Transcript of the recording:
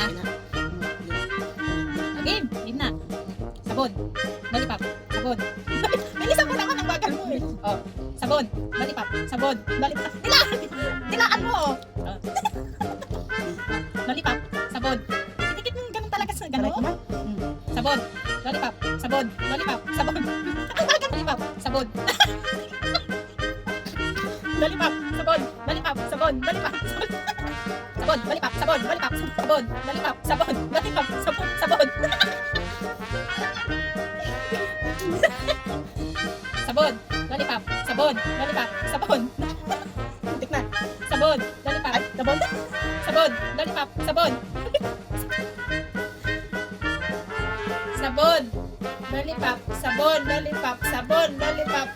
Ha? Game. Game na. Sabon. Lollipop. Sabon. May isang mo naman ang bagal mo eh. Oh. Sabon. Lollipop. Sabon. Lollipop. Dilaan mo oh. Oh. Lollipop. Sabon. Dikit mo ganun talaga sa ganun. Sabon. Lollipop. Sabon. Lollipop. Sabon. Lollipop. Sabon. Lollipop. Sabon. Lollipop. Sabon. Lollipop. Sabon. Lollipop. Sabon. Lollipop. Sabon. Lollipop. Sabon. Lollipop. Sabon. Sabon. Sabon. Lollipop. Sabon. Lollipop. Sabon. Tik na. Sabon. Lollipop. Sabon. Sabon. Lollipop. Sabon. Sabon. Lollipop. Sabon. Lollipop. Sabon. Lollipop.